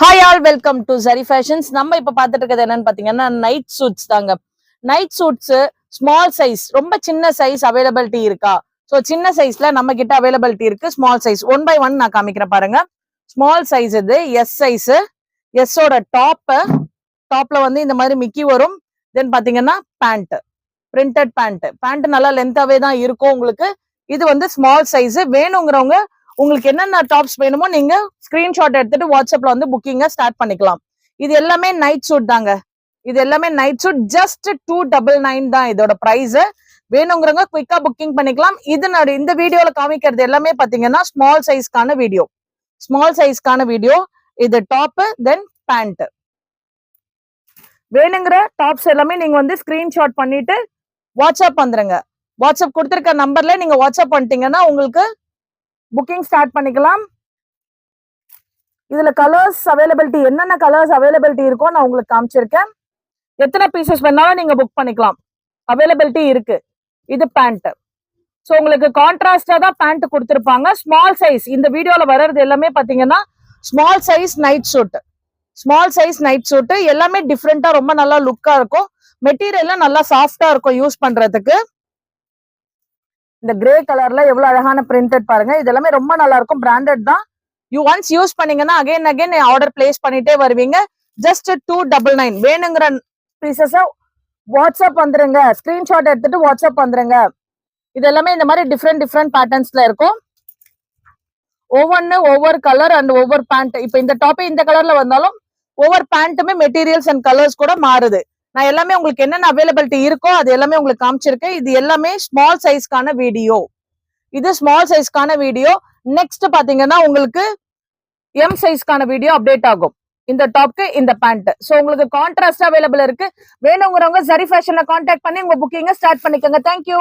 Hi all welcome to சரி fashions. நம்ம இப்ப பாத்துட்டு இருக்கிறது என்னன்னு பாத்தீங்கன்னா நைட் சூட்ஸ் தாங்க. நைட் சூட்ஸ் ஸ்மால் சைஸ், ரொம்ப சின்ன சைஸ் அவைலபிலிட்டி இருக்கா? ஸோ சின்ன சைஸ்ல நம்ம கிட்ட அவைலபிலிட்டி இருக்கு. Small size one by one நான் காமிக்கிறேன் பாருங்க. ஸ்மால் சைஸ் இது எஸ் சைஸ். எஸ்ஸோட டாப்ல வந்து இந்த மாதிரி மிக்கி வரும். தென் பாத்தீங்கன்னா பேண்ட், பிரிண்டட் பேண்ட் நல்லா லென்த்தாவே தான் இருக்கும் உங்களுக்கு. இது வந்து ஸ்மால் சைஸ். வேணுங்கிறவங்க உங்களுக்கு என்னென்ன டாப்ஸ் வேணுமோ நீங்க ஸ்கிரீன்ஷாட் எடுத்துட்டு வாட்ஸ்அப்ல வந்து புக்கிங்க ஸ்டார்ட் பண்ணிக்கலாம். இது எல்லாமே நைட் சூட் தாங்க. இது எல்லாமே நைட் சூட். ஜஸ்ட் 299 தான் இதோட பிரைஸ். வேணுங்கிறவங்க குயிக்கா புக்கிங் பண்ணிக்கலாம். இந்த வீடியோல காமிக்கிறது எல்லாமே பாத்தீங்கன்னா ஸ்மால் சைஸ்க்கான வீடியோ. இது டாப் தென் பேண்ட். வேணுங்கிற டாப்ஸ் எல்லாமே நீங்க வந்து ஸ்கிரீன்ஷாட் பண்ணிட்டு வாட்ஸ்அப் வந்துருங்க. வாட்ஸ்அப் கொடுத்துருக்க நம்பர்ல நீங்க வாட்ஸ்அப் பண்ணிட்டீங்கன்னா உங்களுக்கு புக்கிங் ஸ்டார்ட் பண்ணிக்கலாம். இதுல கலர்ஸ் அவைலபிலிட்டி, என்னென்ன கலர்ஸ் அவைலபிலிட்டி இருக்கோ நான் உங்களுக்கு காமிச்சிருக்கேன். எத்தனை பீசஸ் வேணாலும் நீங்க புக் பண்ணிக்கலாம், அவைலபிலிட்டி இருக்கு. இது பேண்ட். ஸோ உங்களுக்கு கான்ட்ராஸ்டா தான் பேண்ட் கொடுத்துருப்பாங்க. ஸ்மால் சைஸ் இந்த வீடியோல வர்றது எல்லாமே பாத்தீங்கன்னா ஸ்மால் சைஸ் நைட் சூட். எல்லாமே டிஃப்ரெண்டா ரொம்ப நல்லா லுக்கா இருக்கும். மெட்டீரியல்லாம் நல்லா சாஃப்டா இருக்கும் யூஸ் பண்றதுக்கு. இந்த கிரே கலர்ல எவ்வளவு அழகான பிரிண்டட் பாருங்க. இது எல்லாமே ரொம்ப நல்லா இருக்கும். பிராண்டட் தான். யூ ஒன்ஸ் யூஸ் பண்ணீங்கன்னா அகைன் ஆர்டர் பிளேஸ் பண்ணிட்டே வருவீங்க. ஜஸ்ட் 299. வேணுங்கிற பீசஸ வாட்ஸ்அப் வந்துருங்க. ஸ்கிரீன்ஷாட் எடுத்துட்டு வாட்ஸ்அப் வந்துருங்க. இது எல்லாமே இந்த மாதிரி டிஃப்ரெண்ட் பேட்டர்ன்ஸ்ல இருக்கும். ஒவ்வொரு கலர் அண்ட் ஒவ்வொரு பேண்ட். இப்ப இந்த டாப் இந்த கலர்ல வந்தாலும் ஒவ்வொரு பேண்ட்டுமே மெட்டீரியல்ஸ் அண்ட் கலர்ஸ் கூட மாறுது. நான் எல்லாமே உங்களுக்கு என்னென்ன அவைலபிலிட்டி இருக்கோ அது எல்லாமே உங்களுக்கு காமிச்சிருக்கேன். இது எல்லாமே ஸ்மால் சைஸ்க்கான வீடியோ. நெக்ஸ்ட் பாத்தீங்கன்னா உங்களுக்கு எம் சைஸ்க்கான வீடியோ அப்டேட் ஆகும். இந்த டாப்க்கு இந்த பேண்ட். ஸோ உங்களுக்கு கான்ட்ராஸ்ட் அவைலபிள் இருக்கு. வேணுங்கிறவங்க சரி ஃபேஷனை கான்டாக்ட் பண்ணி உங்க புக்கிங்க ஸ்டார்ட் பண்ணிக்கோங்க. தேங்க்யூ.